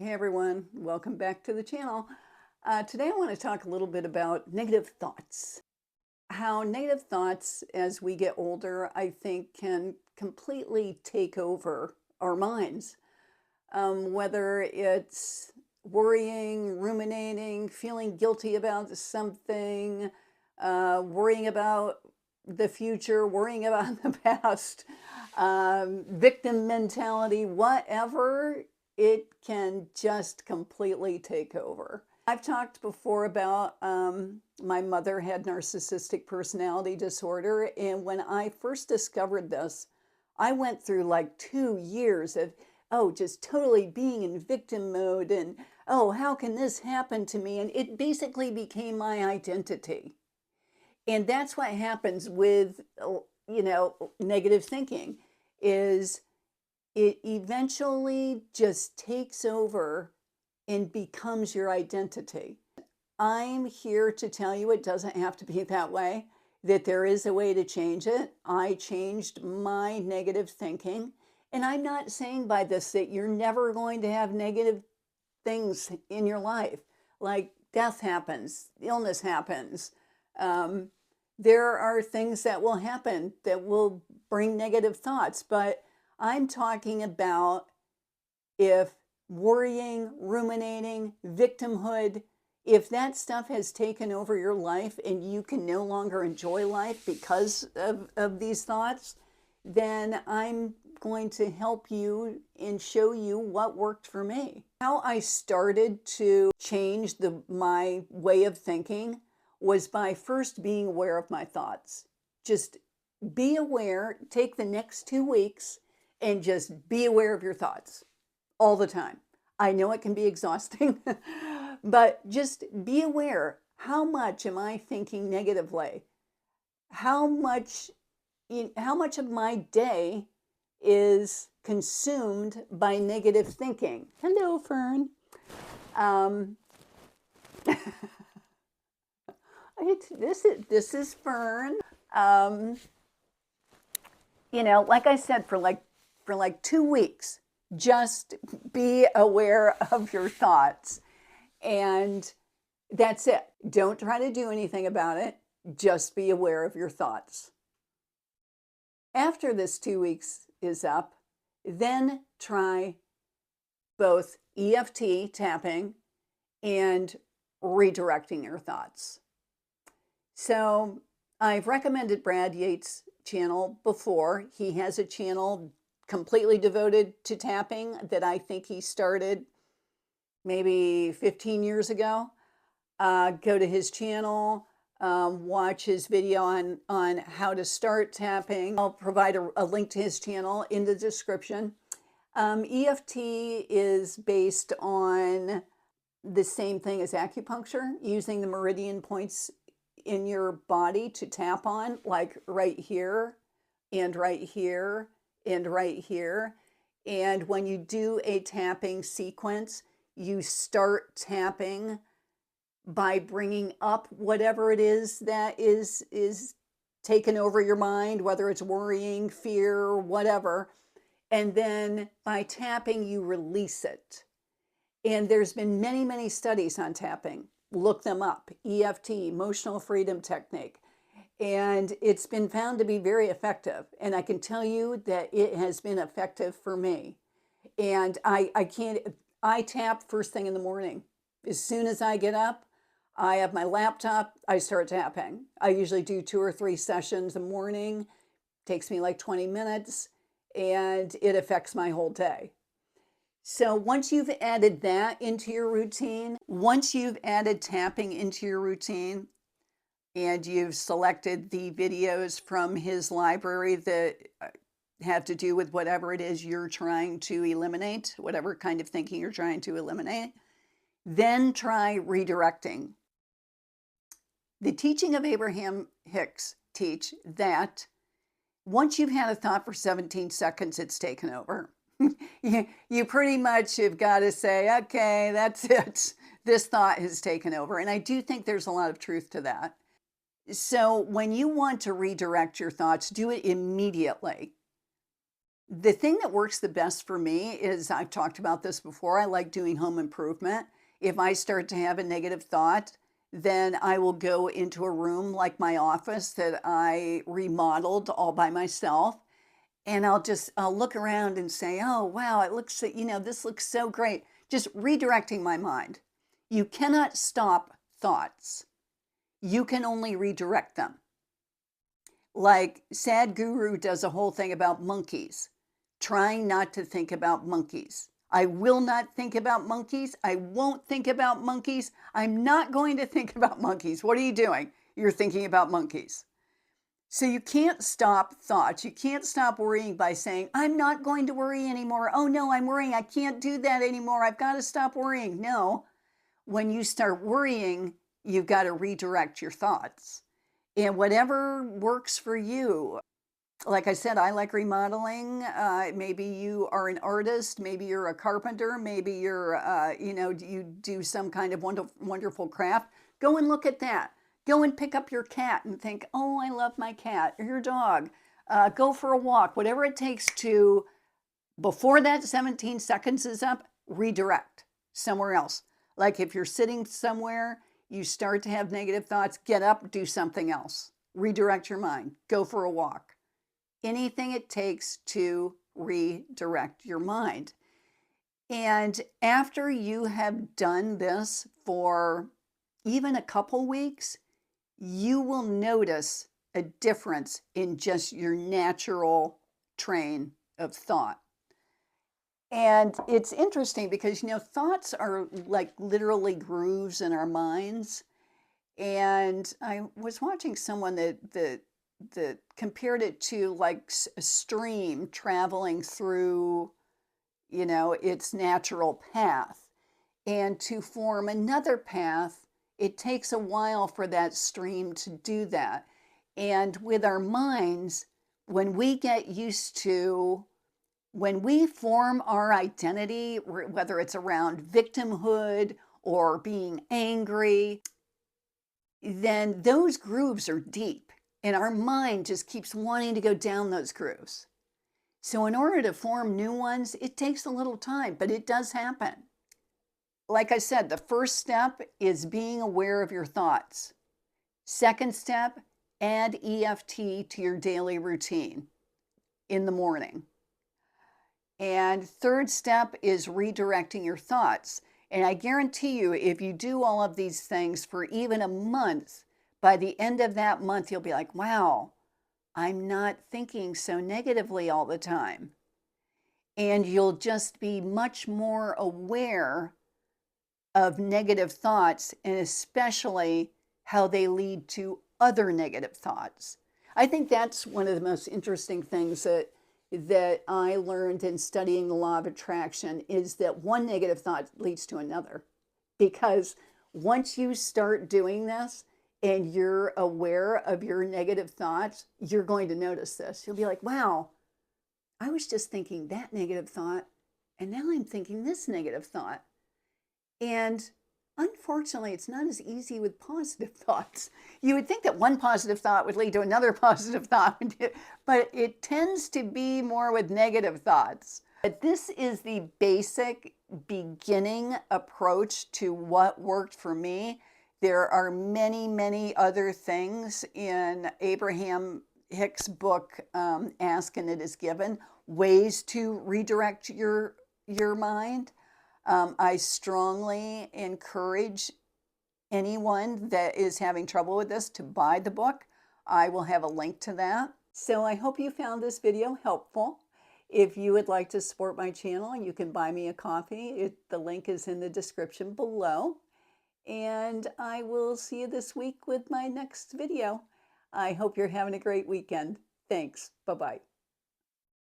Hey everyone, welcome back to the channel. Today I want to talk a little bit about negative thoughts. How negative thoughts as we get older, I think, can completely take over our minds. Whether it's worrying, ruminating, feeling guilty about something, worrying about the future, worrying about the past, victim mentality, whatever, it can just completely take over. I've talked before about my mother had narcissistic personality disorder, and when I first discovered this, I went through like 2 years of, oh, just totally being in victim mode and, oh, how can this happen to me? And it basically became my identity. And that's what happens with, negative thinking is it eventually just takes over and becomes your identity. I'm here to tell you it doesn't have to be that way, that there is a way to change it. I changed my negative thinking. And I'm not saying by this that you're never going to have negative things in your life, like death happens, illness happens. Um, there are things that will happen that will bring negative thoughts, but I'm talking about if worrying, ruminating, victimhood, if that stuff has taken over your life and you can no longer enjoy life because of these thoughts, then I'm going to help you and show you what worked for me. How I started to change my way of thinking was by first being aware of my thoughts. Just be aware, take the next 2 weeks and just be aware of your thoughts all the time. I know it can be exhausting, but just be aware. How much am I thinking negatively? How much, how much of my day is consumed by negative thinking? Hello, Fern. Um, this is Fern. Um, like I said, for like 2 weeks, just be aware of your thoughts. And that's it. Don't try to do anything about it. Just be aware of your thoughts. After this 2 weeks is up, then try both EFT tapping and redirecting your thoughts. So I've recommended Brad Yates' channel before. He has a channel completely devoted to tapping that I think he started maybe 15 years ago. Go to his channel, watch his video on how to start tapping. I'll provide a link to his channel in the description. EFT is based on the same thing as acupuncture, using the meridian points in your body to tap on, like right here and right here and right here. And when you do a tapping sequence, you start tapping by bringing up whatever it is that is taken over your mind, whether it's worrying, fear, whatever. And then by tapping, you release it. And there's been many, many studies on tapping. Look them up. EFT, emotional freedom technique. And it's been found to be very effective. And I can tell you that it has been effective for me. And I tap first thing in the morning. As soon as I get up, I have my laptop, I start tapping. I usually do 2 or 3 sessions a morning. Takes me like 20 minutes, and it affects my whole day. So once you've added that into your routine, once you've added tapping into your routine, and you've selected the videos from his library that have to do with whatever it is you're trying to eliminate, whatever kind of thinking you're trying to eliminate, then try redirecting. The teaching of Abraham Hicks teach that once you've had a thought for 17 seconds, it's taken over. You pretty much have got to say, okay, that's it. This thought has taken over. And I do think there's a lot of truth to that. So when you want to redirect your thoughts, do it immediately. The thing that works the best for me is I've talked about this before. I like doing home improvement. If I start to have a negative thought, then I will go into a room like my office that I remodeled all by myself. And I'll look around and say, oh, wow, it looks, this looks so great. Just redirecting my mind. You cannot stop thoughts. You can only redirect them. Like Sadhguru does a whole thing about monkeys, trying not to think about monkeys. I will not think about monkeys. I won't think about monkeys. I'm not going to think about monkeys. What are you doing? You're thinking about monkeys. So you can't stop thoughts. You can't stop worrying by saying, I'm not going to worry anymore. Oh no, I'm worrying. I can't do that anymore. I've got to stop worrying. No, when you start worrying, you've got to redirect your thoughts. And whatever works for you. Like I said, I like remodeling. Maybe you are an artist. Maybe you're a carpenter. Maybe you do some kind of wonderful craft. Go and look at that. Go and pick up your cat and think, oh, I love my cat or your dog. Go for a walk. Whatever it takes to, before that 17 seconds is up, redirect somewhere else. Like if you're sitting somewhere, you start to have negative thoughts, get up, do something else. Redirect your mind. Go for a walk. Anything it takes to redirect your mind. And after you have done this for even a couple weeks, you will notice a difference in just your natural train of thought. And it's interesting because, thoughts are like literally grooves in our minds. And I was watching someone that compared it to like a stream traveling through, its natural path. And to form another path, it takes a while for that stream to do that. And with our minds, when we get used to, when we form our identity, whether it's around victimhood or being angry, then those grooves are deep and our mind just keeps wanting to go down those grooves. So in order to form new ones, it takes a little time, but it does happen. Like I said, the first step is being aware of your thoughts. Second step, add EFT to your daily routine in the morning. And third step is redirecting your thoughts. And I guarantee you, if you do all of these things for even a month, by the end of that month, you'll be like, wow, I'm not thinking so negatively all the time. And you'll just be much more aware of negative thoughts and especially how they lead to other negative thoughts. I think that's one of the most interesting things that I learned in studying the law of attraction is that one negative thought leads to another. Because once you start doing this and you're aware of your negative thoughts, you're going to notice this. You'll be like, wow, I was just thinking that negative thought, and now I'm thinking this negative thought. And unfortunately, it's not as easy with positive thoughts. You would think that one positive thought would lead to another positive thought, but it tends to be more with negative thoughts. But this is the basic beginning approach to what worked for me. There are many, many other things in Abraham Hicks' book, Ask and It Is Given, ways to redirect your mind. I strongly encourage anyone that is having trouble with this to buy the book. I will have a link to that. So I hope you found this video helpful. If you would like to support my channel, you can buy me a coffee. The link is in the description below. And I will see you this week with my next video. I hope you're having a great weekend. Thanks. Bye-bye.